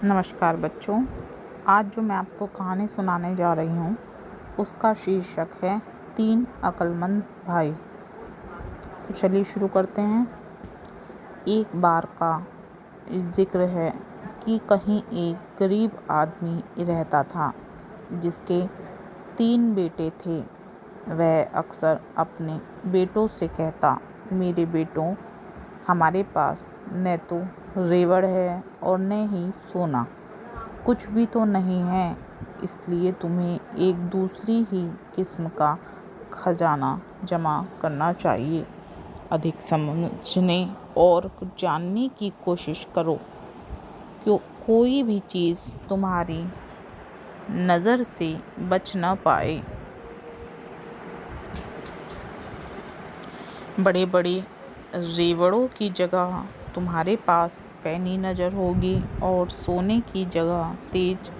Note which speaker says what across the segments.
Speaker 1: नमस्कार बच्चों। आज जो मैं आपको कहानी सुनाने जा रही हूँ उसका शीर्षक है 3 अक्लमंद भाई। तो चलिए शुरू करते हैं। एक बार का जिक्र है कि कहीं एक गरीब आदमी रहता था जिसके 3 बेटे थे। वह अक्सर अपने बेटों से कहता, मेरे बेटों, हमारे पास न तो रेवड़ है और न ही सोना, कुछ भी तो नहीं है, इसलिए तुम्हें एक दूसरी ही किस्म का खजाना जमा करना चाहिए। अधिक समझने और जानने की कोशिश करो, क्यों कोई भी चीज़ तुम्हारी नज़र से बच न पाए। बड़े बड़े रेवड़ों की जगह तुम्हारे पास पैनी नज़र होगी और सोने की जगह तेज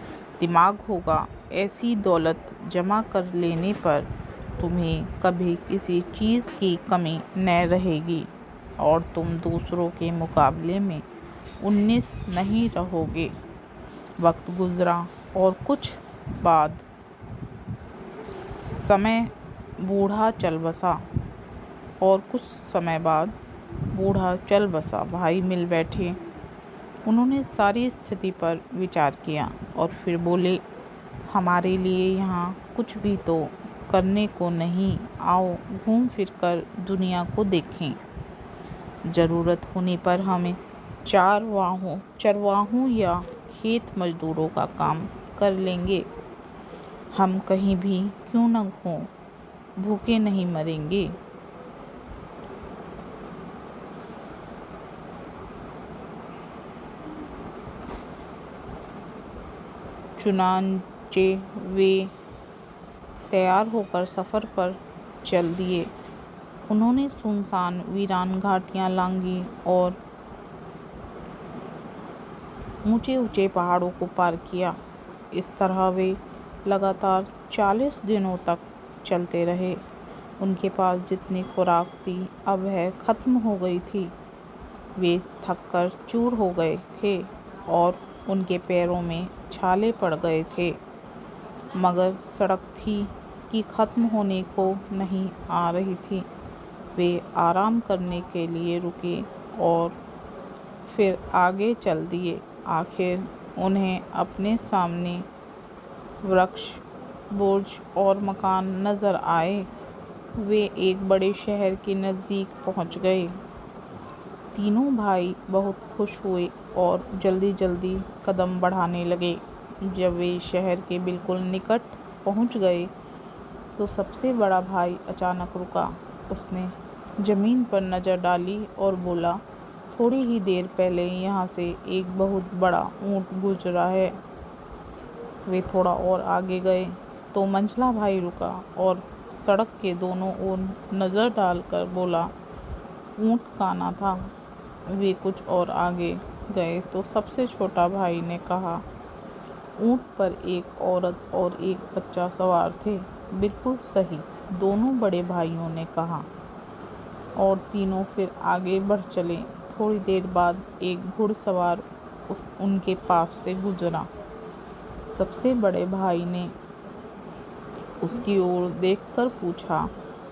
Speaker 1: दिमाग होगा। ऐसी दौलत जमा कर लेने पर तुम्हें कभी किसी चीज़ की कमी न रहेगी और तुम दूसरों के मुकाबले में 19 नहीं रहोगे। वक्त गुजरा और कुछ बाद समय बूढ़ा चल बसा। भाई मिल बैठे। उन्होंने सारी स्थिति पर विचार किया और फिर बोले, हमारे लिए यहाँ कुछ भी तो करने को नहीं, आओ घूम फिर कर दुनिया को देखें। ज़रूरत होने पर हमें चरवाहों या खेत मजदूरों का काम कर लेंगे। हम कहीं भी क्यों न हों, भूखे नहीं मरेंगे। चुनांचे वे तैयार होकर सफ़र पर चल दिए। उन्होंने सुनसान वीरान घाटियाँ लांघी और ऊंचे ऊंचे पहाड़ों को पार किया। इस तरह वे लगातार 40 दिनों तक चलते रहे। उनके पास जितनी खुराक थी अब वह खत्म हो गई थी। वे थककर चूर हो गए थे और उनके पैरों में छाले पड़ गए थे, मगर सड़क थी कि खत्म होने को नहीं आ रही थी। वे आराम करने के लिए रुके और फिर आगे चल दिए। आखिर उन्हें अपने सामने वृक्ष, बुर्ज और मकान नज़र आए। वे एक बड़े शहर के नज़दीक पहुंच गए। तीनों भाई बहुत खुश हुए और जल्दी जल्दी कदम बढ़ाने लगे। जब वे शहर के बिल्कुल निकट पहुंच गए तो सबसे बड़ा भाई अचानक रुका। उसने ज़मीन पर नज़र डाली और बोला, थोड़ी ही देर पहले यहाँ से एक बहुत बड़ा ऊँट गुजरा है। वे थोड़ा और आगे गए तो मंझला भाई रुका और सड़क के दोनों ओर नज़र डालकर बोला, ऊँट काना था। वे कुछ और आगे गए तो सबसे छोटा भाई ने कहा, ऊँट पर एक औरत और एक बच्चा सवार थे। बिल्कुल सही, दोनों बड़े भाइयों ने कहा और तीनों फिर आगे बढ़ चले। थोड़ी देर बाद एक घुड़सवार उनके पास से गुजरा। सबसे बड़े भाई ने उसकी ओर देखकर पूछा,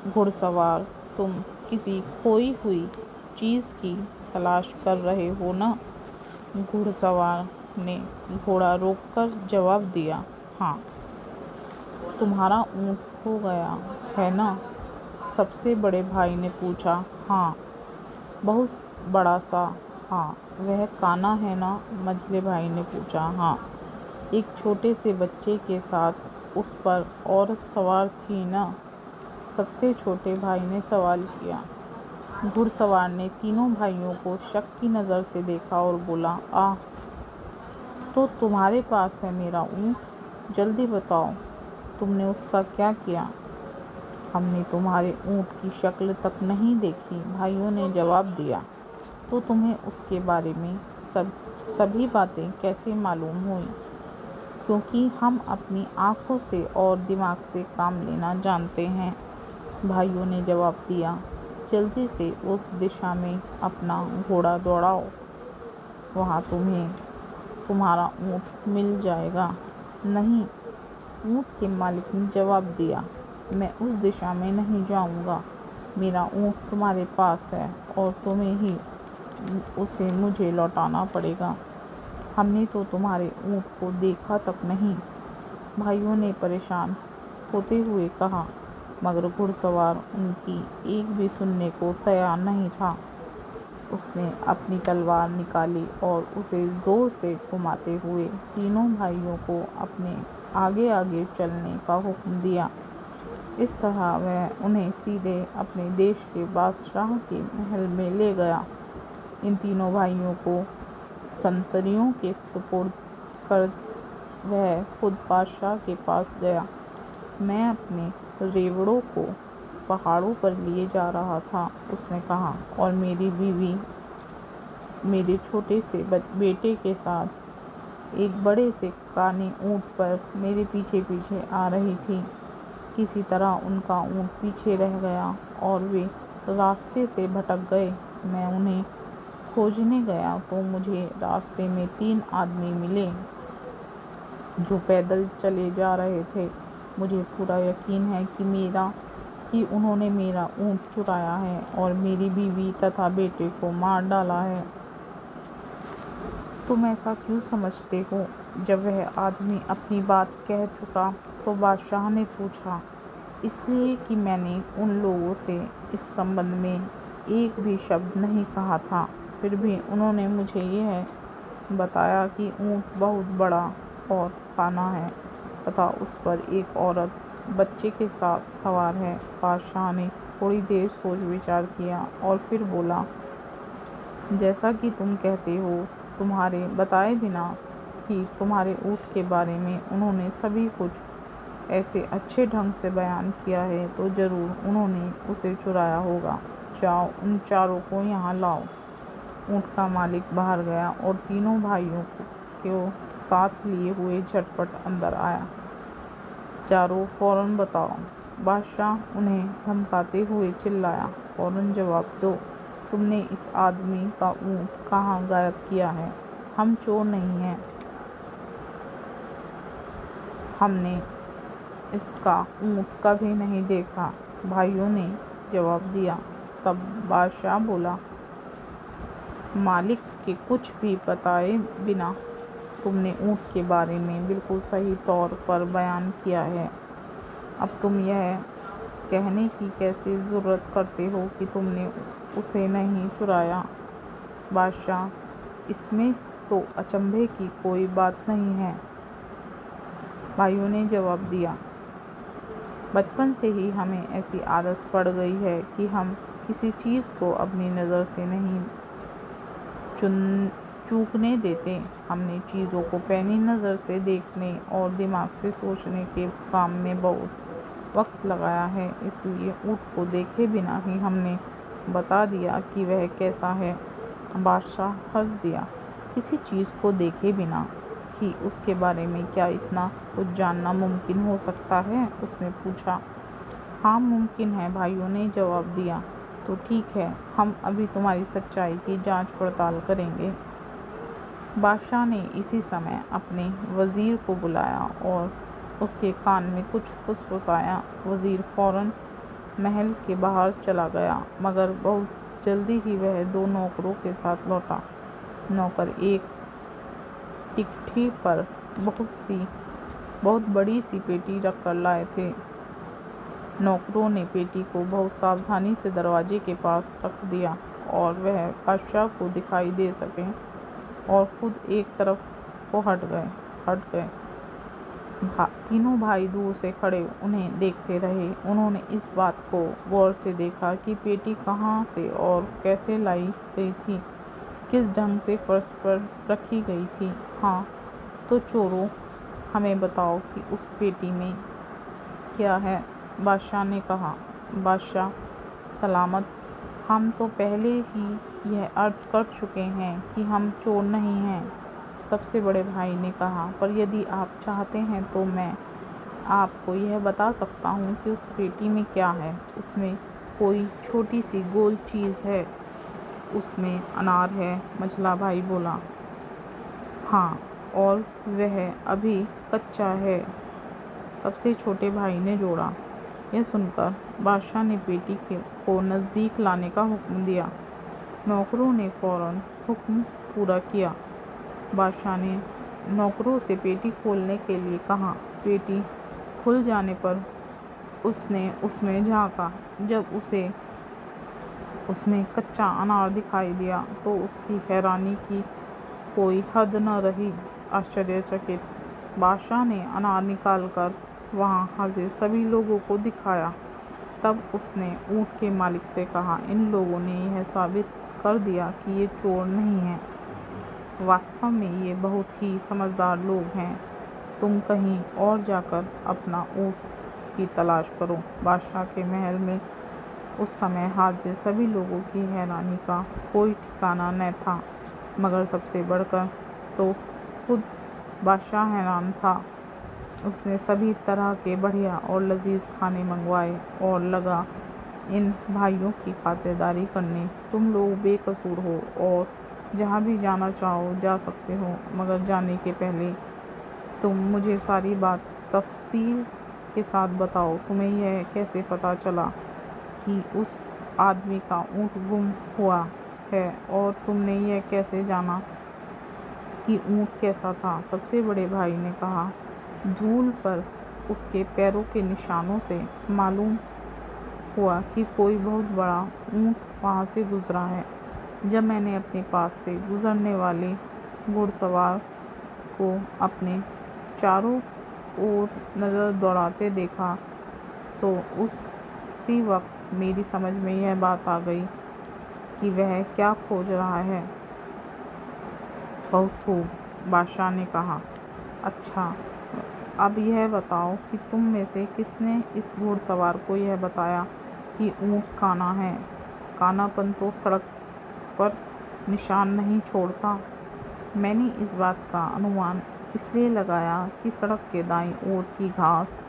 Speaker 1: घुड़सवार, तुम किसी खोई हुई चीज़ की तलाश कर रहे हो ना? घुड़सवार ने घोड़ा रोककर जवाब दिया, हाँ। तुम्हारा ऊँट खो गया है ना? सबसे बड़े भाई ने पूछा। हाँ। बहुत बड़ा सा? हाँ। वह काना है ना? मझले भाई ने पूछा। हाँ। एक छोटे से बच्चे के साथ उस पर औरत सवार थी ना? सबसे छोटे भाई ने सवाल किया। घुड़सवार ने तीनों भाइयों को शक की नज़र से देखा और बोला, तो तुम्हारे पास है मेरा ऊँट? जल्दी बताओ, तुमने उसका क्या किया? हमने तुम्हारे ऊँट की शक्ल तक नहीं देखी, भाइयों ने जवाब दिया। तो तुम्हें उसके बारे में सभी बातें कैसे मालूम हुई? क्योंकि हम अपनी आँखों से और दिमाग से काम लेना जानते हैं, भाइयों ने जवाब दिया। जल्दी से उस दिशा में अपना घोड़ा दौड़ाओ, वहाँ तुम्हें तुम्हारा ऊँट मिल जाएगा। नहीं, ऊँट के मालिक ने जवाब दिया, मैं उस दिशा में नहीं जाऊँगा। मेरा ऊँट तुम्हारे पास है और तुम्हें ही उसे मुझे लौटाना पड़ेगा। हमने तो तुम्हारे ऊँट को देखा तक नहीं, भाइयों ने परेशान होते हुए कहा, मगर घुड़सवार उनकी एक भी सुनने को तैयार नहीं था। उसने अपनी तलवार निकाली और उसे जोर से घुमाते हुए तीनों भाइयों को अपने आगे आगे चलने का हुक्म दिया। इस तरह वह उन्हें सीधे अपने देश के बादशाह के महल में ले गया। इन तीनों भाइयों को संतरियों के सुपुर्द कर वह खुद बादशाह के पास गया। मैं अपने रेवड़ों को पहाड़ों पर लिए जा रहा था, उसने कहा, और मेरी बीवी मेरे छोटे से बेटे के साथ एक बड़े से काने ऊँट पर मेरे पीछे पीछे आ रही थी। किसी तरह उनका ऊँट पीछे रह गया और वे रास्ते से भटक गए। मैं उन्हें खोजने गया तो मुझे रास्ते में 3 आदमी मिले जो पैदल चले जा रहे थे। मुझे पूरा यकीन है कि उन्होंने मेरा ऊँट चुराया है और मेरी बीवी तथा बेटे को मार डाला है। तुम ऐसा क्यों समझते हो? जब वह आदमी अपनी बात कह चुका तो बादशाह ने पूछा, इसलिए कि मैंने उन लोगों से इस संबंध में एक भी शब्द नहीं कहा था। फिर भी उन्होंने मुझे यह बताया कि ऊँट बहुत बड़ा और काना है तथा उस पर एक औरत बच्चे के साथ सवार है। बादशाह ने थोड़ी देर सोच विचार किया और फिर बोला, जैसा कि तुम कहते हो, तुम्हारे बताए बिना ही तुम्हारे ऊँट के बारे में उन्होंने सभी कुछ ऐसे अच्छे ढंग से बयान किया है तो ज़रूर उन्होंने उसे चुराया होगा। जाओ, उन चारों को यहाँ लाओ। ऊँट का मालिक बाहर गया और तीनों भाइयों को साथ लिए हुए झटपट अंदर आया। चारों फौरन बताओ। बादशाह उन्हें धमकाते हुए चिल्लाया, फौरन जवाब दो। तुमने इस आदमी का ऊँट कहाँ गायब किया है? हम चोर नहीं हैं। हमने इसका ऊँट कभी नहीं देखा, भाइयों ने जवाब दिया। तब बादशाह बोला, मालिक के कुछ भी बताए बिना तुमने ऊँट के बारे में बिल्कुल सही तौर पर बयान किया है। अब तुम यह कहने की कैसे ज़रूरत करते हो कि तुमने उसे नहीं चुराया? बादशाह, इसमें तो अचंभे की कोई बात नहीं है, भाइयों ने जवाब दिया। बचपन से ही हमें ऐसी आदत पड़ गई है कि हम किसी चीज़ को अपनी नज़र से नहीं चूकने देते। हमने चीज़ों को पैनी नज़र से देखने और दिमाग से सोचने के काम में बहुत वक्त लगाया है, इसलिए ऊँट को देखे बिना ही हमने बता दिया कि वह कैसा है। बादशाह हंस दिया। किसी चीज़ को देखे बिना ही उसके बारे में क्या इतना कुछ जानना मुमकिन हो सकता है? उसने पूछा। हाँ, मुमकिन है, भाइयों ने जवाब दिया। तो ठीक है, हम अभी तुम्हारी सच्चाई की जांच पड़ताल करेंगे। बादशाह ने इसी समय अपने वज़ीर को बुलाया और उसके कान में कुछ फुसफुसाया। वज़ीर फौरन महल के बाहर चला गया, मगर बहुत जल्दी ही वह 2 नौकरों के साथ लौटा। नौकर एक टिकठी पर बहुत बड़ी सी पेटी रखकर लाए थे। नौकरों ने पेटी को बहुत सावधानी से दरवाजे के पास रख दिया और वह बादशाह को दिखाई दे सके और खुद एक तरफ को हट गए। तीनों भाई दूर से खड़े उन्हें देखते रहे। उन्होंने इस बात को गौर से देखा कि पेटी कहाँ से और कैसे लाई गई थी, किस ढंग से फर्श पर रखी गई थी। हाँ, तो चोरों, हमें बताओ कि उस पेटी में क्या है? बादशाह ने कहा। बादशाह सलामत, हम तो पहले ही यह अर्ज कर चुके हैं कि हम चोर नहीं हैं, सबसे बड़े भाई ने कहा। पर यदि आप चाहते हैं तो मैं आपको यह बता सकता हूँ कि उस पेटी में क्या है। उसमें कोई छोटी सी गोल चीज़ है। उसमें अनार है, मझला भाई बोला। हाँ, और वह अभी कच्चा है, सबसे छोटे भाई ने जोड़ा। यह सुनकर बादशाह ने पेटी को नज़दीक लाने का हुक्म दिया। नौकरों ने फौरन हुक्म पूरा किया। बादशाह ने नौकरों से पेटी खोलने के लिए कहा। पेटी खुल जाने पर उसने उसमें झांका। जब उसे उसमें कच्चा अनार दिखाई दिया तो उसकी हैरानी की कोई हद न रही। आश्चर्यचकित बादशाह ने अनार निकालकर वहाँ हाजिर सभी लोगों को दिखाया। तब उसने ऊँट के मालिक से कहा, इन लोगों ने यह साबित कर दिया कि ये चोर नहीं हैं। वास्तव में ये बहुत ही समझदार लोग हैं। तुम कहीं और जाकर अपना ऊँट की तलाश करो। बादशाह के महल में उस समय हाजिर सभी लोगों की हैरानी का कोई ठिकाना न था, मगर सबसे बढ़कर तो खुद बादशाह हैरान था। उसने सभी तरह के बढ़िया और लजीज खाने मंगवाए और लगा इन भाइयों की खातिरदारी करने। तुम लोग बेकसूर हो और जहाँ भी जाना चाहो जा सकते हो, मगर जाने के पहले तुम मुझे सारी बात तफसील के साथ बताओ। तुम्हें यह कैसे पता चला कि उस आदमी का ऊँट गुम हुआ है, और तुमने यह कैसे जाना कि ऊँट कैसा था? सबसे बड़े भाई ने कहा, धूल पर उसके पैरों के निशानों से मालूम हुआ कि कोई बहुत बड़ा ऊँट वहाँ से गुजरा है। जब मैंने अपने पास से गुजरने वाले घुड़सवार को अपने चारों ओर नज़र दौड़ाते देखा तो उसी वक्त मेरी समझ में यह बात आ गई कि वह क्या खोज रहा है। बहुत खूब, बादशाह ने कहा। अच्छा, अब यह बताओ कि तुम में से किसने इस घुड़सवार को यह बताया कि ऊँट काना है? कानापन तो सड़क पर निशान नहीं छोड़ता। मैंने इस बात का अनुमान इसलिए लगाया कि सड़क के दाईं ओर की घास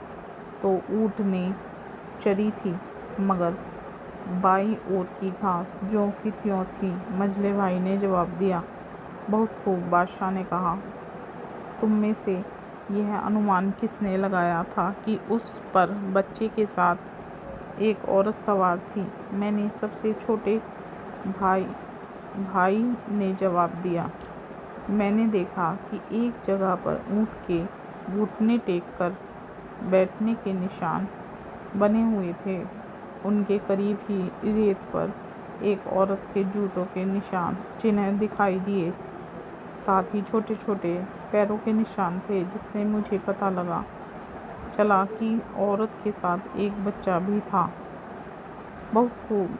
Speaker 1: तो ऊँट ने चरी थी, मगर बाईं ओर की घास ज्यों की त्यों थी। मझले भाई ने जवाब दिया। बहुत खूब, बादशाह ने कहा। तुम में से यह अनुमान किसने लगाया था कि उस पर बच्चे के साथ एक औरत सवार थी? मैंने, सबसे छोटे भाई ने जवाब दिया। मैंने देखा कि एक जगह पर ऊँट के घुटने टेक कर बैठने के निशान बने हुए थे। उनके करीब ही रेत पर एक औरत के जूतों के निशान चिन्ह दिखाई दिए। साथ ही छोटे छोटे पैरों के निशान थे, जिससे मुझे पता चला कि औरत के साथ एक बच्चा भी था। बहुत खूब,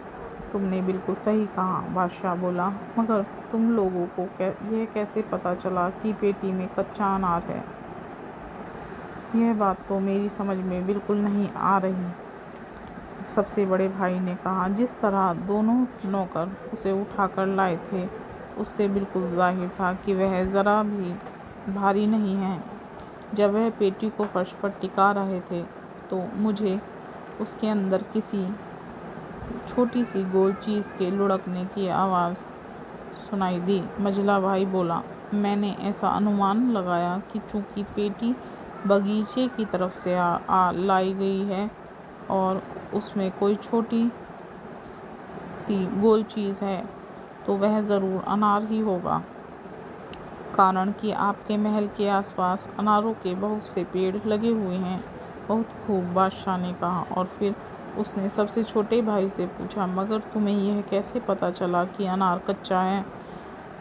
Speaker 1: तुमने बिल्कुल सही कहा, बादशाह बोला। मगर तुम लोगों को यह कैसे पता चला कि पेटी में कच्चा अनार है? यह बात तो मेरी समझ में बिल्कुल नहीं आ रही। सबसे बड़े भाई ने कहा, जिस तरह दोनों नौकर उसे उठाकर लाए थे, उससे बिल्कुल जाहिर था कि वह ज़रा भी भारी नहीं है। जब वह पेटी को फर्श पर टिका रहे थे तो मुझे उसके अंदर किसी छोटी सी गोल चीज़ के लुढ़कने की आवाज़ सुनाई दी। मझला भाई बोला, मैंने ऐसा अनुमान लगाया कि चूंकि पेटी बगीचे की तरफ से लाई गई है और उसमें कोई छोटी सी गोल चीज़ है, तो वह ज़रूर अनार ही होगा, कारण कि आपके महल के आसपास अनारों के बहुत से पेड़ लगे हुए हैं। बहुत खूब, बादशाह ने कहा। और फिर उसने सबसे छोटे भाई से पूछा, मगर तुम्हें यह कैसे पता चला कि अनार कच्चा है?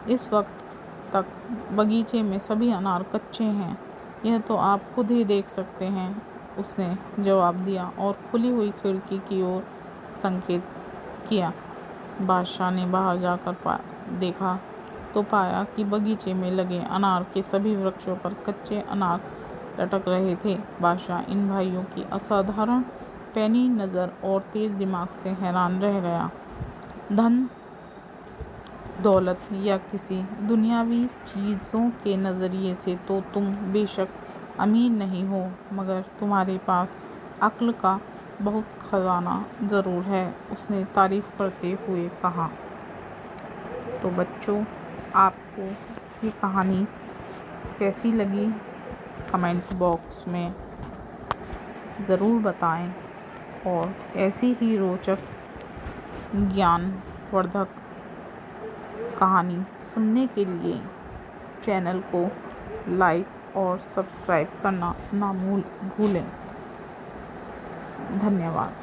Speaker 1: इस वक्त तक बगीचे में सभी अनार कच्चे हैं, यह तो आप खुद ही देख सकते हैं, उसने जवाब दिया और खुली हुई खिड़की की ओर संकेत किया। बादशाह ने बाहर जाकर देखा तो पाया कि बगीचे में लगे अनार के सभी वृक्षों पर कच्चे अनार लटक रहे थे। बादशाह इन भाइयों की असाधारण पैनी नज़र और तेज दिमाग से हैरान रह गया। धन दौलत या किसी दुनियावी चीज़ों के नज़रिए से तो तुम बेशक अमीर नहीं हो, मगर तुम्हारे पास अक्ल का बहुत खजाना ज़रूर है, उसने तारीफ़ करते हुए कहा। तो बच्चों, आपको ये कहानी कैसी लगी कमेंट बॉक्स में ज़रूर बताएं और ऐसी ही रोचक ज्ञानवर्धक कहानी सुनने के लिए चैनल को लाइक और सब्सक्राइब करना ना भूलें। धन्यवाद।